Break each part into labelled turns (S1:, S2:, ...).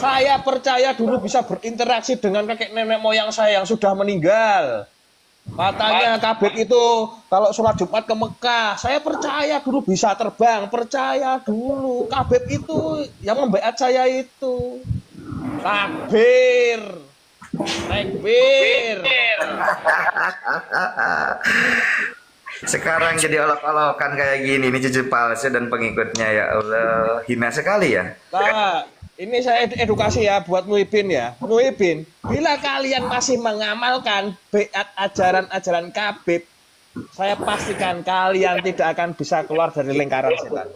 S1: Saya percaya dulu bisa berinteraksi dengan kakek nenek moyang saya yang sudah meninggal. Katanya Kabeb itu kalau sholat Jumat ke Mekah, saya percaya dulu bisa terbang, percaya dulu. Kabeb itu yang membaiat saya itu. Takbir, takbir.
S2: Sekarang jadi olok-olokan kayak gini, ini cucu palsu dan pengikutnya, ya Allah, hina sekali ya.
S1: Nah, ini saya edukasi ya buat Muhyiddin ya. Muhyiddin, bila kalian masih mengamalkan beat ajaran-ajaran Kabeb, saya pastikan kalian tidak akan bisa keluar dari lingkaran setan.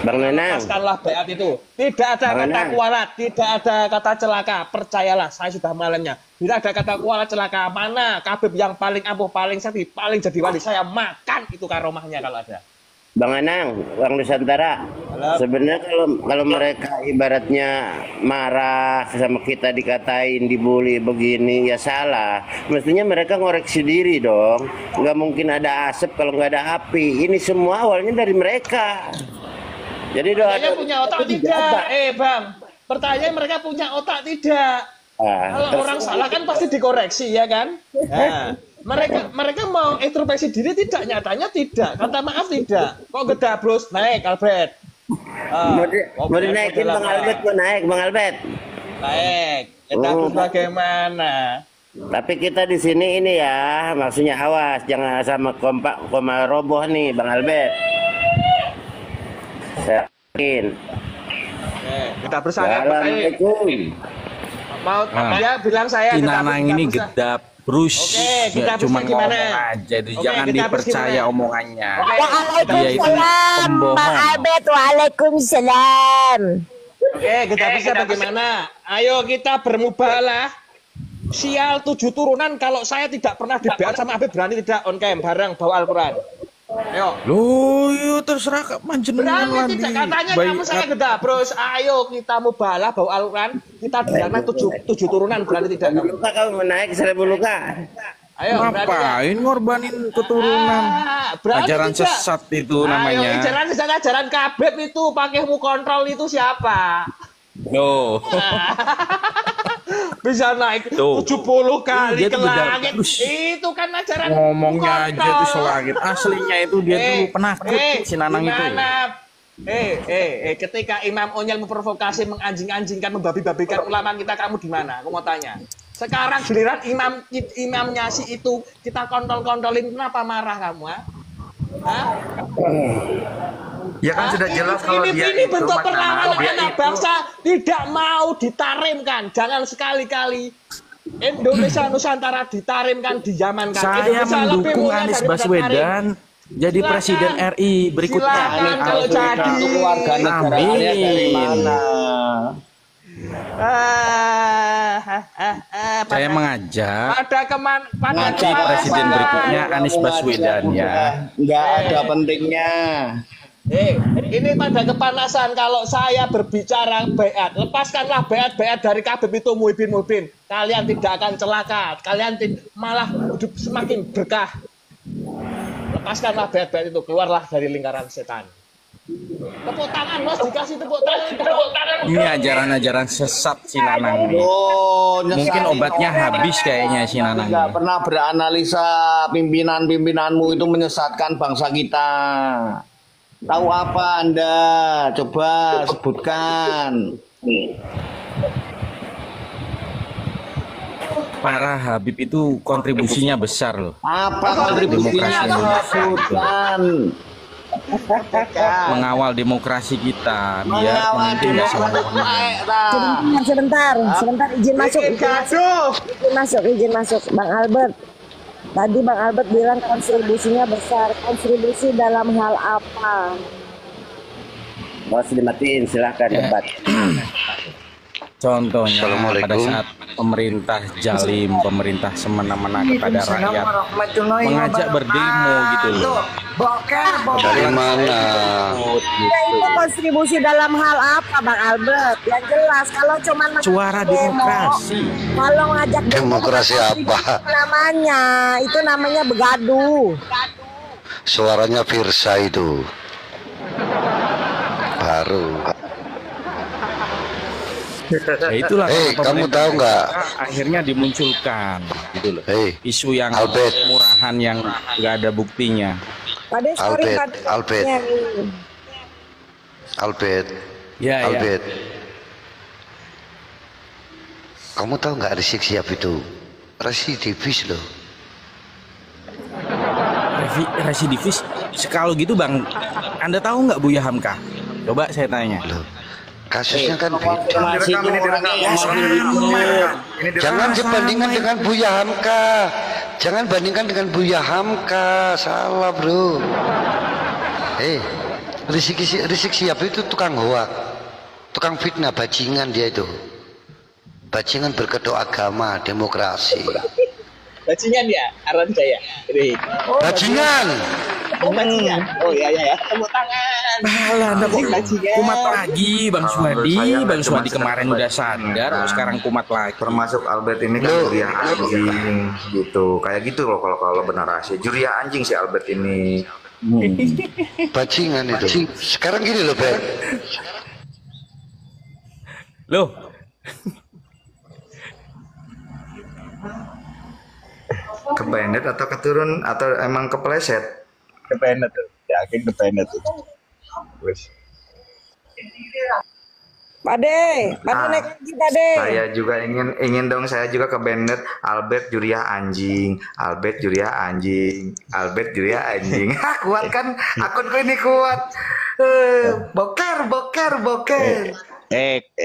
S3: Bang Nanang.
S1: Lepaskanlah beat itu. Tidak ada kata kualat, tidak ada kata celaka. Percayalah, saya sudah malamnya. Bila ada kata kualat celaka, mana Kabeb yang paling ampuh, paling sakti, paling jadi wali, saya makan itu karomahnya kalau ada.
S3: Bang Anang, Bang Nusantara, sebenarnya kalau mereka ibaratnya marah sama kita, dikatain, dibully begini, ya salah. Mestinya mereka ngoreksi diri dong. Nggak mungkin ada asap kalau nggak ada api. Ini semua awalnya dari mereka. Jadi
S1: mereka punya otak tidak? Bang, pertanyaan mereka punya otak tidak? Kalau orang salah kan pasti dikoreksi ya kan? Nah. Mereka mau introspeksi diri tidak, nyatanya tidak. Kata maaf tidak. Kok gedablos naik Albert?
S3: Mau dinaikin Bang Albert, mau naik Bang Albert.
S1: Naik. Gedablos bagaimana?
S3: Tapi kita di sini ini ya, maksudnya awas jangan sama koma roboh nih Bang Albert. Saya yakin.
S1: Kita bersama. Mau dia bilang saya
S4: Nanang ini gedap. Terus
S1: kita
S4: cuma ngomong aja, jangan dipercaya omongannya. Dia itu pembohong.
S5: Bang Albert, waalaikumsalam.
S1: Oke, kita bisa bagaimana? Ayo kita bermubahalah. Sial 7 turunan kalau saya tidak pernah dibeat sama Habib, berani tidak on cam bareng bawa Al-Quran. Ayo.
S4: Loh, yuk terserah panjenengan
S1: berani tidak, katanya kamu saya geda. Bros, ayo kita mubahalah bawa Al-Quran. Kita diana 7 turunan, berani tidak kamu?
S3: Luka kamu menaik 1000 luka.
S1: Ayo,
S4: ngapain ngorbanin keturunan? Ajaran tidak? Sesat itu namanya.
S1: Ajaran Kabeb itu pakai mu kontrol itu siapa?
S4: Loh.
S1: Bisa naik 70 kali ke langit. Itu kan ajaran
S4: ngomongnya aja tuh selangit. Aslinya itu dia dulu penakut si Nanang itu.
S1: Ketika Imam Onyel memprovokasi, menganjing-anjingkan, membabi-babikan ulama kita, kamu di mana? Aku mau tanya. Sekarang giliran imamnya si itu kita kontol-kontolin, kenapa marah kamu?
S2: Ya kan sudah jelas kalau dia
S1: ini bentuk perlawanan anak bangsa tidak mau ditarimkan. Jangan sekali-kali Indonesia Nusantara ditarimkan, dijamankan.
S4: Saya mendukung Anies Baswedan jadi presiden RI berikutnya.
S1: Silakan kalau jadi.
S6: Keluarga negaranya dari mana?
S4: Saya mengajak
S1: pada
S4: presiden berikutnya Anies Baswedan ya.
S6: Nggak ada pentingnya.
S1: Ini pada kepanasan kalau saya berbicara beat. Lepaskanlah beat dari Kabeb itu, Muhyiddin. Kalian tidak akan celaka. Kalian malah hidup semakin berkah. Lepaskanlah beat itu. Keluarlah dari lingkaran setan. Tepuk tangan Mas, dikasih tepuk tangan.
S4: Ini ajaran-ajaran sesat si Nanang ini. Mungkin obatnya habis kayaknya si Nanang.
S6: Nggak pernah beranalisa pimpinan-pimpinanmu itu menyesatkan bangsa kita. Tahu apa Anda? Coba sebutkan.
S4: Para Habib itu kontribusinya besar loh.
S6: Apa kontribusinya? Sebutkan.
S4: Mengawal demokrasi kita biar pemimpin nggak sembarangan.
S5: Sebentar, izin masuk, Bang Albert. Tadi Bang Albert bilang kontribusinya besar. Kontribusi dalam hal apa?
S3: Mau dimatiin, silahkan debat.
S4: Contohnya pada saat pemerintah jalim, pemerintah semena-mena kepada rakyat, mengajak berdemo gitu loh.
S6: Dari mana?
S5: Ya, itu kontribusi dalam hal apa, Bang Albert? Yang jelas kalau cuma
S4: suara demokrasi.
S5: Kalau ngajak
S7: demokrasi apa?
S5: Itu namanya begaduh.
S7: Suaranya Firsa itu baru.
S4: Ya itulah
S7: kamu tahu nggak?
S4: akhirnya dimunculkan gitu loh. Isu yang
S7: Albert,
S4: murahan yang nggak ada buktinya.
S7: Albert.
S4: Ya,
S7: Albert. Kamu tahu nggak Rizik Syihab itu residivis loh.
S4: Residivis? Kalau gitu Bang, Anda tahu nggak Buya Hamka? Coba saya tanya.
S7: Loh, kasusnya kan beda. Jangan dibandingkan dengan Buya Hamka. Jangan bandingkan dengan Buya Hamka. Salah bro. Rizik Syihab itu tukang hoak, tukang fitnah, bajingan dia itu. Bajingan berkedok agama, demokrasi.
S1: Bajingan ya, Aran Jaya.
S7: Bajingan.
S1: Bajingan. Oh iya. Tepuk tangan.
S4: Alah, Anda kok kumat lagi Bang Suwadi. Bang Suwadi kemarin udah sadar, sekarang kumat lagi.
S2: Termasuk Albert ini kan juriah anjing gitu. Kayak gitu loh kalau benar rahasia. Juriah anjing si Albert ini.
S7: Bajingan itu. Sekarang gini loh, Ben.
S4: Loh.
S2: Kebenet atau keturun atau emang kepleset?
S1: Kebenet tuh. Yakin kebenet tuh. Wes.
S5: Pade naik lagi Pade.
S2: Saya juga ingin dong, saya juga ke Bennett. Albert juriah anjing, Albert juriah anjing, Albert juriah anjing. Kuat kan akunku ini kuat. Boker.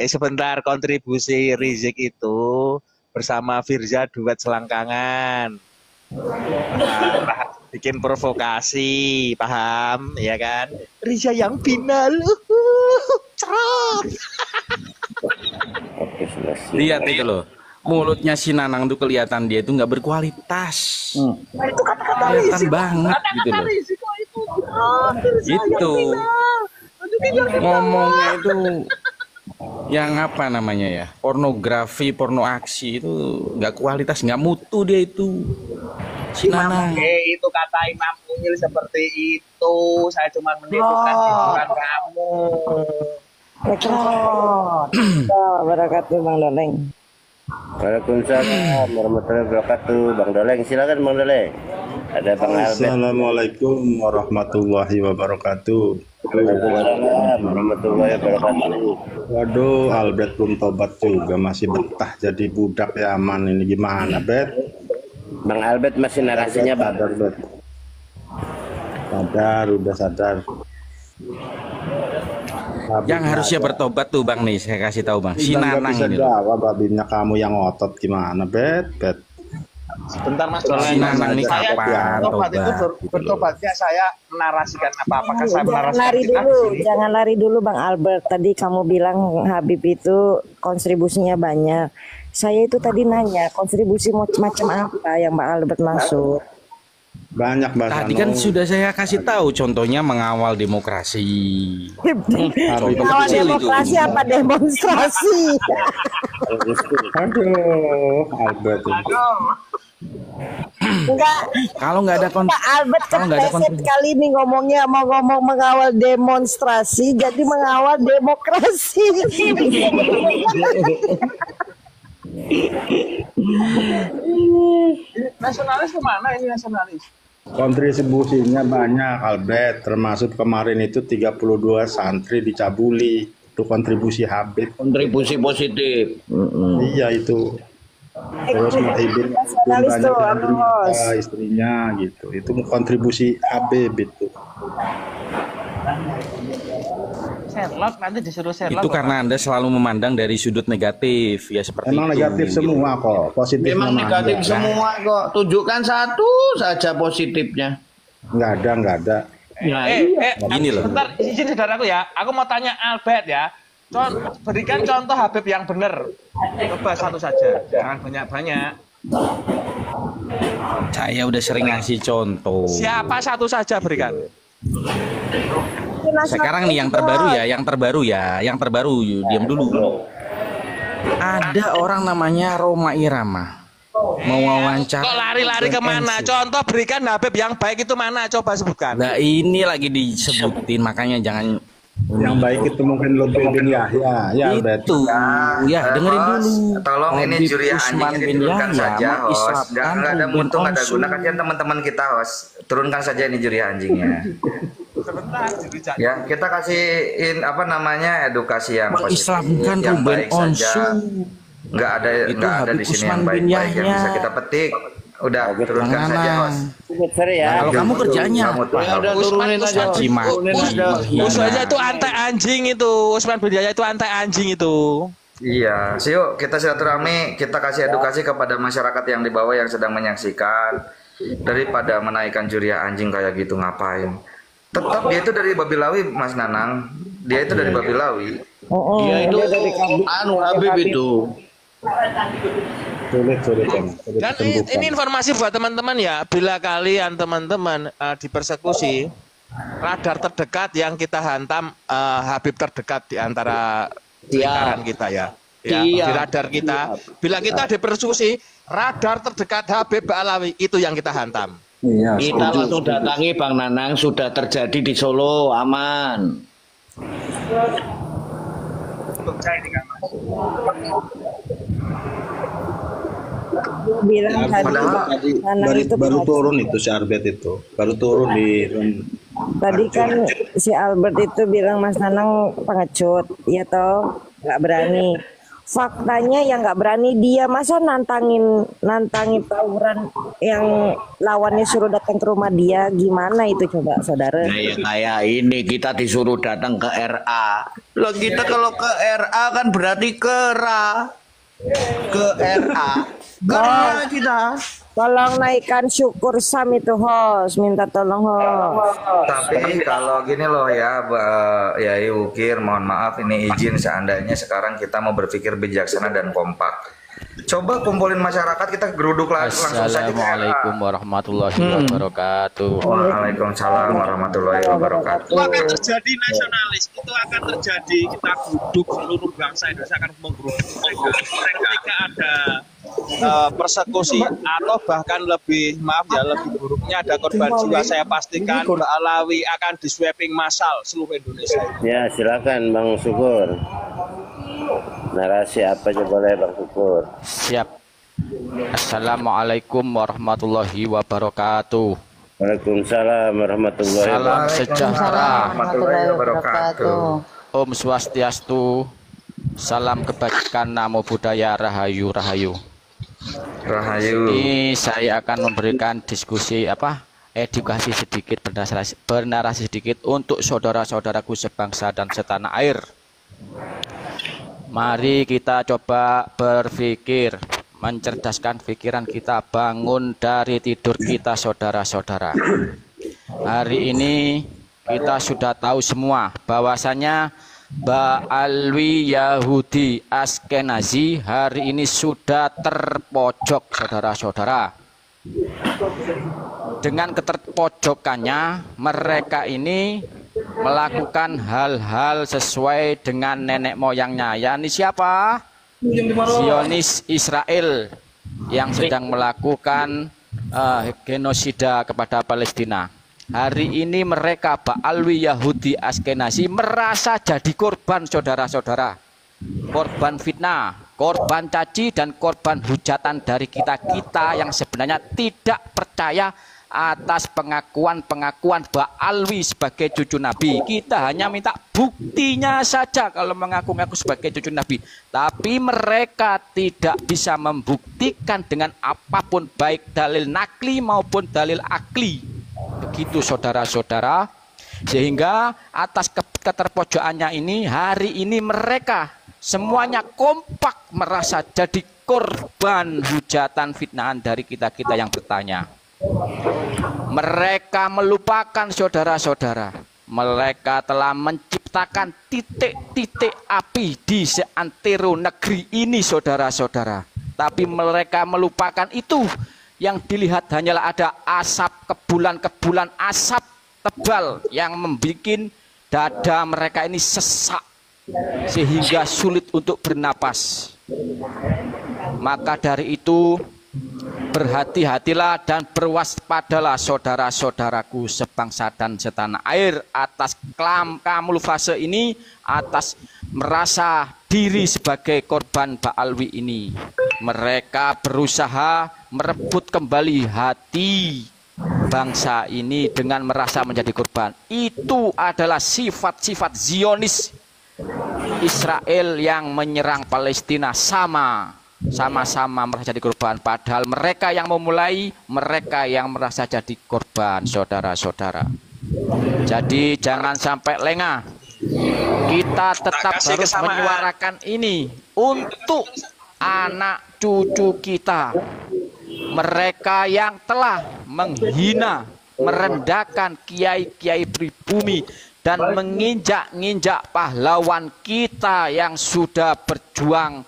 S1: Sebentar, kontribusi Rizik itu bersama Firza duet selangkangan. Bikin provokasi, paham ya kan? Riza yang final. Cerot.
S4: Lihat itu loh, mulutnya si Nanang tuh kelihatan dia itu nggak berkualitas.
S1: Itu kata-kata
S4: kelihatan banget gitu loh. Itu ngomongnya itu yang apa namanya ya, pornografi, porno aksi itu nggak kualitas, nggak mutu dia itu. Si Nanang.
S1: Itu kata Imam Munyil seperti itu. Saya cuma menirukan hiburan kamu.
S5: Wabarakatuh Bang Doleng.
S3: Waalaikumsalam warahmatullahi wabarakatuh. Bang Doleng, silakan Bang Doleng. Ada Bang Albert.
S8: Assalamualaikum warahmatullahi wabarakatuh.
S3: Waalaikumsalam warahmatullahi wabarakatuh.
S8: Waduh, Albert belum tobat juga, masih betah jadi budak Yaman ini, gimana, Bet?
S3: Bang Albert masih narasinya
S8: sadar, Bet. Sadar, udah sadar.
S4: Yang harusnya bertobat tuh Bang nih, saya kasih tahu Bang. Si Nanang ini.
S8: Babinya kamu yang otot gimana, Bet?
S1: Sebentar Mas.
S4: Si Nanang nih kapan
S1: tobat itu bertobatnya saya menarasikan apakah saya menarasikan
S5: jangan lari dulu Bang Albert. Tadi kamu bilang Habib itu kontribusinya banyak. Saya itu tadi nanya kontribusi macam apa yang Bang Albert maksud.
S8: Banyak
S4: tadi kan sudah saya kasih tahu, contohnya mengawal demokrasi.
S5: Mengawal demokrasi itu. Apa demonstrasi?
S8: Aduh, Albert.
S5: Enggak.
S4: Kalau nggak ada
S5: Albert kepleset kali ini ngomongnya, mau ngomong mengawal demonstrasi jadi mengawal demokrasi.
S1: Nasionalis kemana ini nasionalis?
S8: Kontribusinya banyak Albert, termasuk kemarin itu 32 santri dicabuli. Itu kontribusi Habib.
S6: Kontribusi positif.
S8: Iya itu. Terus Muhyiddin banyak istrinya gitu. Itu kontribusi Habib itu.
S1: Sherlock nanti disuruh Sherlock.
S4: Itu karena Anda selalu memandang dari sudut negatif ya, seperti
S8: emang
S4: itu.
S8: Negatif semua kok, positif
S6: memang negatif semua kok. Tunjukkan satu saja positifnya.
S8: Nggak ada.
S4: Gini loh.
S1: Bentar, izin saudaraku ya. Aku mau tanya Albert ya. Berikan contoh Habib yang benar. Coba satu saja, jangan banyak-banyak.
S4: Saya udah sering ngasih contoh.
S1: Siapa satu saja berikan.
S4: Sekarang nih yang terbaru ya, diam dulu. Ada orang namanya Roma Irama mau wawancara.
S1: Kok lari-lari kemana? Contoh berikan Habib yang baik itu mana? Coba sebutkan.
S4: Nah ini lagi disebutin, makanya jangan
S8: Yang baik itu mungkin Lutfi bin Yahya, ya Albert.
S4: Itu ya dengerin
S2: host,
S4: dulu.
S2: tolong ini
S4: Habib
S2: Juriah
S4: Usman
S2: anjingnya
S4: bin
S2: diturunkan
S4: Yahya
S2: saja host.
S4: mengislamkan
S2: Nggak ada
S4: Ruben
S2: untung, nggak ada
S4: Onsu.
S2: guna. Kasihan teman-teman kita host. Turunkan saja ini Juriah anjingnya.
S1: Sebentar, Juri.
S2: Ya, kita kasihin apa namanya edukasi yang positif,
S4: Mengislamkan
S2: yang
S4: Ruben
S2: baik saja.
S4: Onsu.
S2: Nggak ada
S4: Itu
S2: nggak ada
S4: Habib
S2: di sini
S4: Usman
S2: yang
S4: bin
S2: baik-baik yang
S4: Yahya.
S2: bisa kita petik. Udah, turunkan
S4: Jangan,
S2: saja
S4: Nang.
S2: host.
S3: Sorry ya.
S4: Kalau kamu kerjanya
S2: Kamu
S4: apa?
S6: Ya udah turunin aja.
S4: Caci maki, menghina.
S1: Usmanya itu antai anjing itu. Usman bin Yahya itu antai anjing itu.
S2: Iya, yuk kita silaturahmi, kita kasih edukasi kepada masyarakat yang di bawah yang sedang menyaksikan, daripada menaikkan Juriah anjing kayak gitu ngapain? Tetap dia itu dari Babilawi, Mas Nanang. Dia itu dari Babilawi.
S6: Iya itu anu Habib itu.
S8: Sulit kan. Sulit
S1: Dan
S8: disembuhkan.
S1: ini informasi buat teman-teman ya, bila kalian teman-teman dipersekusi, radar terdekat yang kita hantam Habib terdekat di antara lingkaran kita ya. Ya, di radar kita. Bila kita dipersekusi, radar terdekat Habib Ba'alawi itu yang kita hantam.
S8: Iya,
S6: Kita
S8: setuju,
S6: langsung
S8: setuju.
S6: datangi Bang Nanang, sudah terjadi di Solo, aman.
S5: Bilang tadi
S2: Padahal
S5: Nanang
S8: baru,
S5: itu
S8: baru
S5: pengacara.
S8: turun itu si Arbet itu. Baru turun di
S5: Tadi kan si Albert itu bilang Mas Nanang pengecut, ya toh nggak berani. Faktanya yang nggak berani dia, masa nantangin tawuran yang lawannya suruh datang ke rumah dia, gimana itu coba saudara?
S6: Nah, ya kayak ini kita disuruh datang ke RA. Loh kita kalau ke RA kan berarti kera. Ke RA. Kera kita.
S5: Tolong naikkan syukur Sam itu host, minta tolong host.
S2: Tapi kalau gini loh ya, ya Ukir, mohon maaf ini izin seandainya sekarang kita mau berpikir bijaksana dan kompak. Coba kumpulin masyarakat, kita geruduk langsung saja ke
S4: Assalamualaikum warahmatullahi wabarakatuh.
S2: Waalaikumsalam warahmatullahi wabarakatuh.
S1: Itu akan terjadi nasionalis, itu akan terjadi kita duduk seluruh bangsa Indonesia akan menggeruduk mereka. Ketika ada persekusi atau bahkan lebih lebih buruknya ada korban jiwa, saya pastikan Ba'alawi akan di sweeping massal seluruh Indonesia.
S3: Ya silakan Bang Syukur. Narasi apa aja boleh Bang Syukur.
S4: Siap. Assalamualaikum warahmatullahi wabarakatuh.
S3: Waalaikumsalam warahmatullahi
S4: Salam
S3: wabarakatuh.
S4: sejahtera.
S2: Warahmatullahi wabarakatuh.
S4: Om Swastiastu. Salam kebajikan, namo buddhaya, rahayu rahayu.
S2: Rahayu.
S4: Ini saya akan memberikan diskusi edukasi sedikit, bernarasi sedikit untuk saudara-saudaraku sebangsa dan setanah air. Mari kita coba berpikir, mencerdaskan pikiran kita, bangun dari tidur kita saudara-saudara. Hari ini kita sudah tahu semua bahwasanya Ba'alawi Yahudi Askenazi hari ini sudah terpojok saudara-saudara. Dengan keterpojokannya mereka ini melakukan hal-hal sesuai dengan nenek moyangnya. Yani siapa? Zionis Israel yang sedang melakukan genosida kepada Palestina. Hari ini mereka Ba'alawi Yahudi Askenazi merasa jadi korban saudara-saudara. Korban fitnah, korban caci dan korban hujatan dari kita-kita yang sebenarnya tidak percaya atas pengakuan-pengakuan Ba'alawi sebagai cucu Nabi. Kita hanya minta buktinya saja kalau mengaku-ngaku sebagai cucu Nabi. Tapi mereka tidak bisa membuktikan dengan apapun, baik dalil nakli maupun dalil akli. Begitu saudara-saudara. Sehingga atas keterpojokannya ini, hari ini mereka semuanya kompak merasa jadi korban hujatan fitnahan dari kita-kita yang bertanya. Mereka melupakan saudara-saudara, mereka telah menciptakan titik-titik api di seantero negeri ini saudara-saudara. Tapi mereka melupakan itu. Yang dilihat hanyalah ada asap, kebulan-kebulan asap tebal yang membuat dada mereka ini sesak sehingga sulit untuk bernapas. Maka dari itu Berhati-hatilah dan berwaspadalah saudara-saudaraku sebangsa dan setanah air atas kamuflase ini, atas merasa diri sebagai korban Ba'alwi ini. Mereka berusaha merebut kembali hati bangsa ini dengan merasa menjadi korban. Itu adalah sifat-sifat Zionis Israel yang menyerang Palestina, sama-sama merasa jadi korban, padahal mereka yang memulai, mereka yang merasa jadi korban, saudara-saudara. Jadi jangan sampai lengah. Kita tetap harus menyuarakan ini untuk anak cucu kita. Mereka yang telah menghina, merendahkan kiai-kiai pribumi dan menginjak-injak pahlawan kita yang sudah berjuang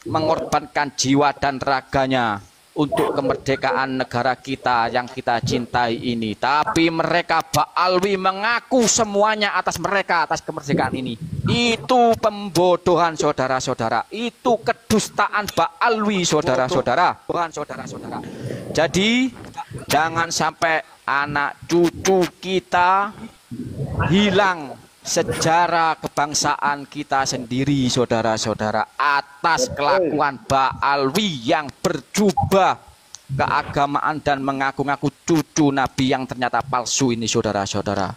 S4: mengorbankan jiwa dan raganya untuk kemerdekaan negara kita yang kita cintai ini. Tapi mereka Ba'alwi mengaku semuanya atas mereka, atas kemerdekaan ini. Itu pembodohan, saudara-saudara. Itu kedustaan Ba'alwi, saudara-saudara. Jadi jangan sampai anak cucu kita hilang sejarah kebangsaan kita sendiri, saudara-saudara, atas kelakuan Ba'alwi yang berjubah keagamaan dan mengaku-ngaku cucu Nabi yang ternyata palsu ini, saudara-saudara.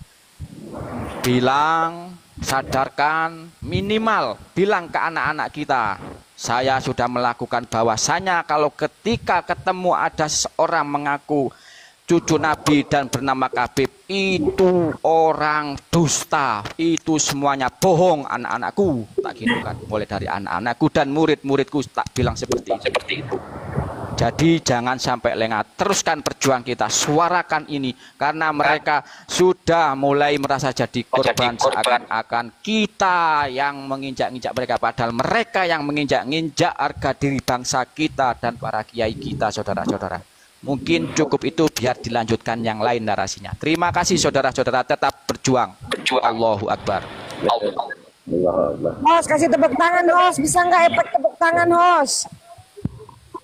S4: Bilang, sadarkan, minimal bilang ke anak-anak kita, saya sudah melakukan bahwasanya kalau ketika ketemu ada seorang mengaku cucu Nabi dan bernama Khabib, itu orang dusta, itu semuanya bohong, anak-anakku, tak gitu kan, mulai dari anak-anakku dan murid-muridku tak bilang seperti itu. Jadi jangan sampai lengah, teruskan perjuangan kita, suarakan ini, karena mereka sudah mulai merasa jadi korban, seakan-akan kita yang menginjak-injak mereka, padahal mereka yang menginjak-injak harga diri bangsa kita dan para kiai kita, saudara-saudara. Mungkin cukup itu, biar dilanjutkan yang lain narasinya. Terima kasih saudara-saudara, tetap berjuang. Allahu Akbar.
S5: Host, kasih tepuk tangan, host. Bisa nggak efek tepuk tangan, host?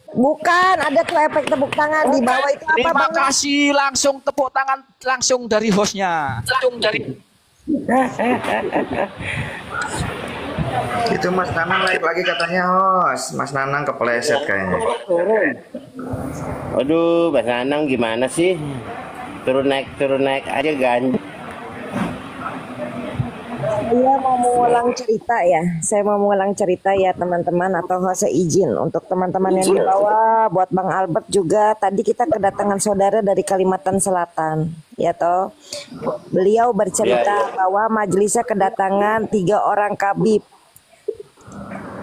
S5: Bukan, ada tuh efek tepuk tangan di bawah itu apa?
S4: Terima kasih, langsung tepuk tangan langsung dari hostnya.
S2: Itu Mas Nanang naik lagi katanya, host. Mas Nanang kepleset kayaknya.
S3: Aduh, Mas Nanang gimana sih? Turun naik aja ganjil.
S5: Saya mau mengulang cerita ya. Saya mau mengulang cerita ya teman-teman, atau host izin untuk teman-teman yang di bawah, buat Bang Albert juga. Tadi kita kedatangan saudara dari Kalimantan Selatan, ya toh. Beliau bercerita bahwa majelisnya kedatangan 3 orang Khabib.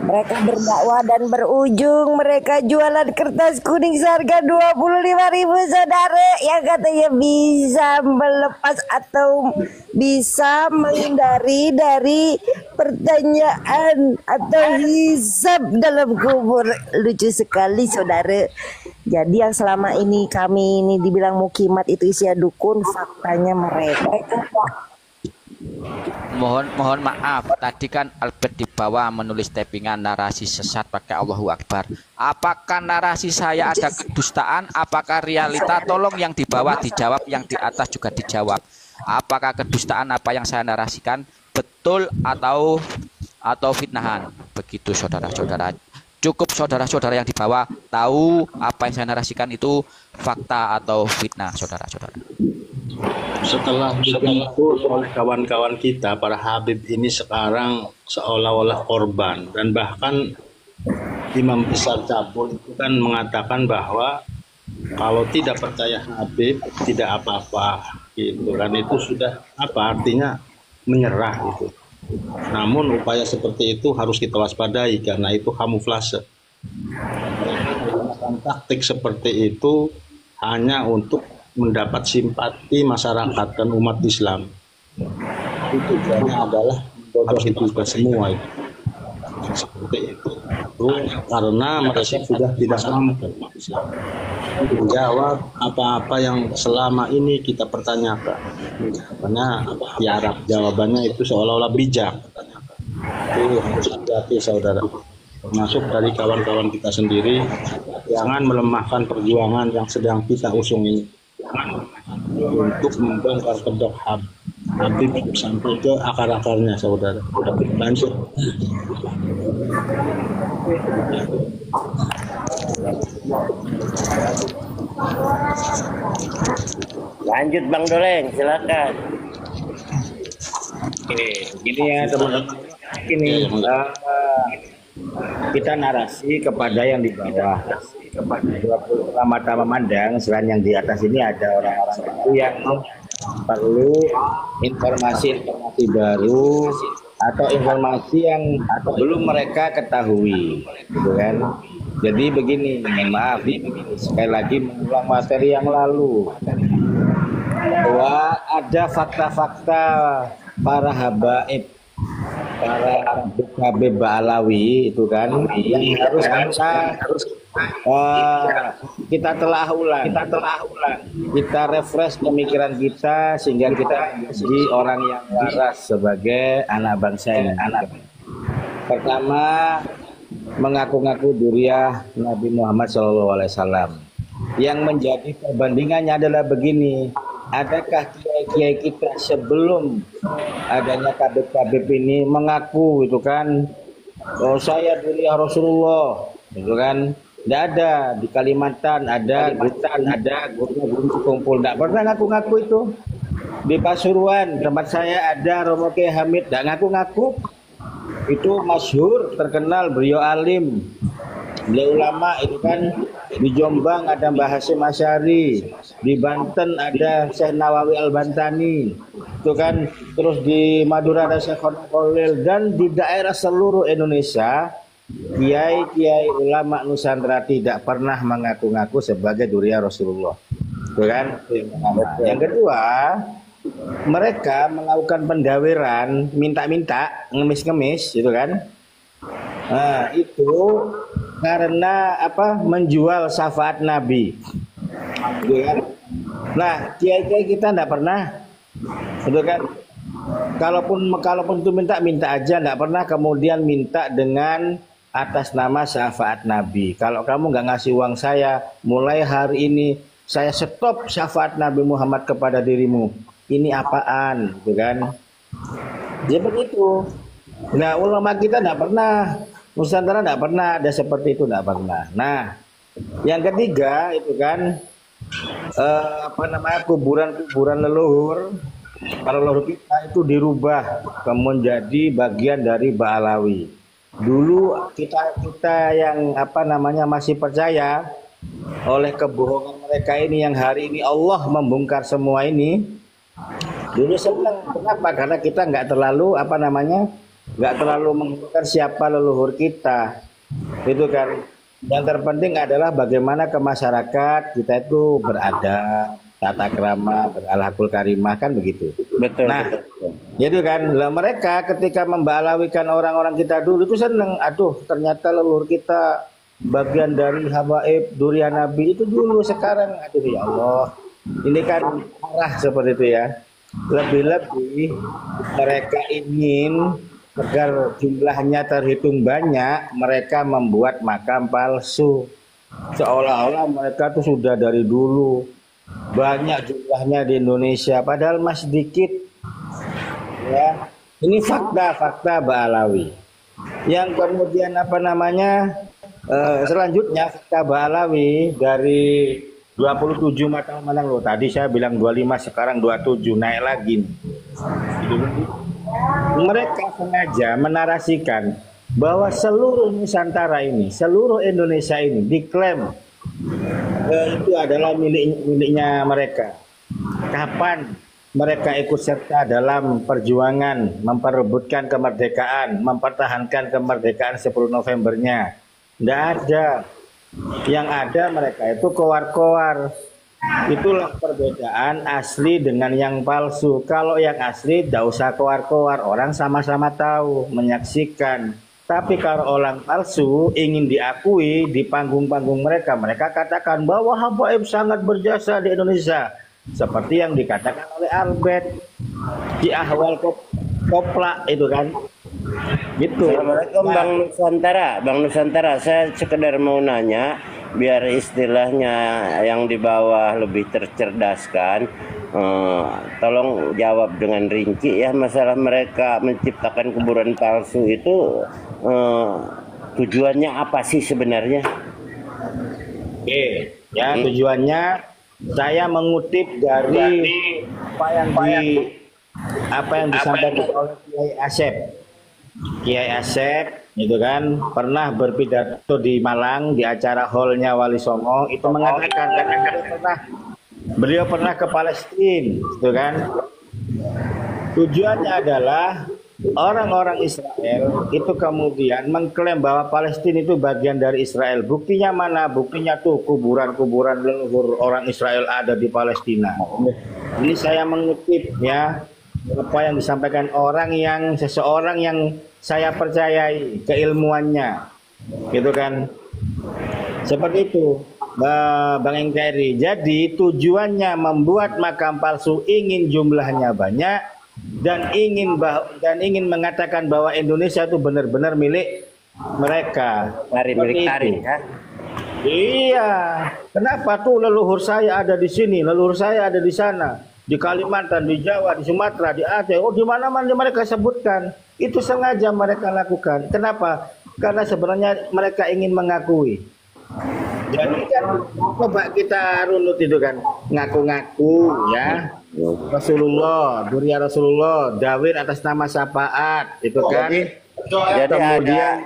S5: Mereka berdakwah dan berujung mereka jualan kertas kuning seharga 25.000, saudara, yang katanya bisa melepas atau bisa menghindari dari pertanyaan atau hisab dalam kubur. Lucu sekali, saudara. Jadi yang selama ini kami ini dibilang mukimat itu isinya dukun, faktanya mereka itu
S4: Mohon maaf, tadi kan Albert di bawah menulis tappingan narasi sesat pakai Allahu Akbar. Apakah narasi saya ada kedustaan? Apakah realita? Tolong yang di bawah dijawab, yang di atas juga dijawab. Apakah kedustaan apa yang saya narasikan betul atau fitnahan? Begitu saudara-saudara. Cukup saudara-saudara yang di bawah tahu apa yang saya narasikan itu fakta atau fitnah, saudara-saudara.
S8: Setelah ditempuh oleh kawan-kawan kita, para Habib ini sekarang seolah-olah korban, dan bahkan Imam Besar Cabul itu kan mengatakan bahwa kalau tidak percaya Habib tidak apa-apa gitu kan, itu sudah apa artinya menyerah gitu. Namun upaya seperti itu harus kita waspadai karena itu kamuflase. Menggunakan taktik seperti itu hanya untuk mendapat simpati masyarakat dan umat Islam. Itu tujuannya adalah bodoh itu semua itu. Seperti itu. Karena mereka sudah tidak mampu menjawab apa-apa yang selama ini kita pertanyakan. Jawabannya itu seolah-olah bijak. Itu harus hati-hati, saudara. termasuk dari kawan-kawan kita sendiri, jangan melemahkan perjuangan yang sedang kita usung ini untuk membongkar kedok Habib sampai ke akar-akarnya, saudara. Lanjut.
S3: Lanjut Bang Doleng, silakan.
S6: Ini ya teman-teman, ini kita narasi kepada yang di bawah. 20 mata memandang, selain yang di atas ini ada orang-orang itu yang perlu informasi-informasi baru atau informasi yang belum mereka ketahui, gitu kan? Jadi begini, maaf, sekali lagi mengulang materi yang lalu, bahwa ada fakta-fakta para habaib, para Habib Ba'alawi itu kan, yang harus kita telah ulang, kita refresh pemikiran kita sehingga kita menjadi orang yang waras sebagai anak bangsa ini. Pertama, mengaku-ngaku duriah Nabi Muhammad SAW. Yang menjadi perbandingannya adalah begini, adakah kiai-kiai kita sebelum adanya kabib-kabib ini mengaku itu kan, oh saya duriah Rasulullah, itu kan? Tidak ada. Di Kalimantan ada, guru kumpul, tidak pernah ngaku-ngaku itu. Di Pasuruan tempat saya ada Romo Kiai Hamid, tidak ngaku-ngaku. Itu masyhur, terkenal, beliau alim, beliau ulama itu kan. Di Jombang ada Mbah Hasyim Asy'ari, di Banten ada Syekh Nawawi Al-Bantani, itu kan. Terus di Madura ada Syekh Khalil, dan di daerah seluruh Indonesia kiai-kiai ulama Nusantara tidak pernah mengaku-ngaku sebagai duriah Rasulullah, itu kan. Yang kedua, mereka melakukan pendawiran, minta-minta, ngemis-ngemis, gitu kan. Nah, itu karena apa? Menjual syafaat Nabi, gitu kan. Nah, kiai-kiai kita tidak pernah, gitu kan. Kalaupun itu minta aja, tidak pernah kemudian minta dengan atas nama syafaat Nabi. Kalau kamu nggak ngasih uang saya, mulai hari ini saya stop syafaat Nabi Muhammad kepada dirimu. Ini apaan, gitu kan? Dia begitu. Nah, ulama kita tidak pernah, Nusantara tidak pernah ada seperti itu, tidak pernah. Nah, yang ketiga itu kan kuburan leluhur, para leluhur kita itu dirubah menjadi bagian dari Ba'alawi. Dulu kita yang masih percaya oleh kebohongan mereka ini, yang hari ini Allah membongkar semua ini. Dulu senang, kenapa? Karena kita nggak terlalu menggunakan siapa leluhur kita, itu kan. Yang terpenting adalah bagaimana ke masyarakat kita itu beradab, tata krama, berakhlakul karimah, kan begitu.
S3: Betul.
S6: Nah,
S3: betul.
S6: itu kan. Lah mereka ketika membalawikan orang-orang kita dulu itu seneng. Aduh, ternyata leluhur kita bagian dari habaib duriah Nabi itu dulu. Sekarang aduh ya Allah, ini kan arah seperti itu ya. Lebih-lebih mereka ingin agar jumlahnya terhitung banyak, mereka membuat makam palsu. Seolah-olah mereka tuh sudah dari dulu banyak jumlahnya di Indonesia, padahal masih sedikit. Ya, ini fakta Ba'alawi. Yang kemudian selanjutnya fakta Ba'alawi dari 27 mata memandang loh. Tadi saya bilang 25, sekarang 27, naik lagi. Mereka sengaja menarasikan bahwa seluruh Nusantara ini, seluruh Indonesia ini diklaim itu adalah miliknya mereka. Kapan mereka ikut serta dalam perjuangan memperebutkan kemerdekaan, mempertahankan kemerdekaan 10 Novembernya? Tidak ada. Yang ada mereka itu kowar-kowar. Itulah perbedaan asli dengan yang palsu. Kalau yang asli tidak usah kowar-kowar, orang sama-sama tahu, menyaksikan. Tapi kalau orang palsu ingin diakui di panggung-panggung mereka, mereka katakan bahwa habaib sangat berjasa di Indonesia. Seperti yang dikatakan oleh Albert di Ahwal Kopla itu kan. Gitu.
S3: Assalamualaikum Bang Nusantara. Bang Nusantara, saya sekedar mau nanya biar istilahnya yang di bawah lebih tercerdaskan. Tolong jawab dengan rinci ya, masalah mereka menciptakan kuburan palsu itu tujuannya apa sih sebenarnya?
S6: Oke, ya tujuannya saya mengutip dari apa yang disampaikan oleh Kiai Asep. Kiai Asep itu kan pernah berpidato di Malang di acara hallnya Wali Songo, itu mengatakan beliau pernah ke Palestina, itu kan tujuannya adalah orang-orang Israel itu kemudian mengklaim bahwa Palestina itu bagian dari Israel. Buktinya mana? Buktinya tuh kuburan-kuburan leluhur orang Israel ada di Palestina. Ini saya mengutip ya apa yang disampaikan seseorang yang saya percayai keilmuannya, gitu kan. Seperti itu, Bang Engkeri. Jadi tujuannya membuat makam palsu ingin jumlahnya banyak dan ingin mengatakan bahwa Indonesia itu benar-benar milik mereka.
S3: Milik Tari ya.
S6: Iya. Kenapa tuh leluhur saya ada di sini, leluhur saya ada di sana, di Kalimantan, di Jawa, di Sumatera, di Aceh, di mana-mana mereka sebutkan. Itu sengaja mereka lakukan. Kenapa? Karena sebenarnya mereka ingin mengakui. Jadi kan coba kita runut itu kan, ngaku-ngaku ya Rasulullah, Durya Rasulullah, Dawir atas nama syafaat, itu kan.
S3: Jadi
S6: kemudian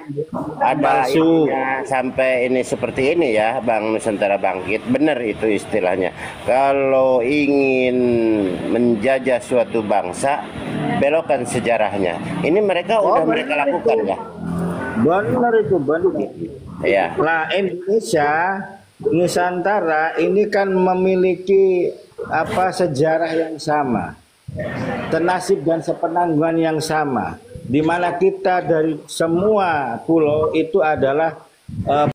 S3: ada
S6: palsu.
S3: Sampai ini seperti ini ya, Bang Nusantara Bangkit. Benar itu istilahnya. Kalau ingin menjajah suatu bangsa, belokkan sejarahnya. Ini mereka mereka lakukan ya.
S6: Benar itu, benar.
S3: Ya.
S6: Nah, Indonesia, Nusantara ini kan memiliki sejarah yang sama, tenasib dan sepenanggungan yang sama, di mana kita dari semua pulau itu adalah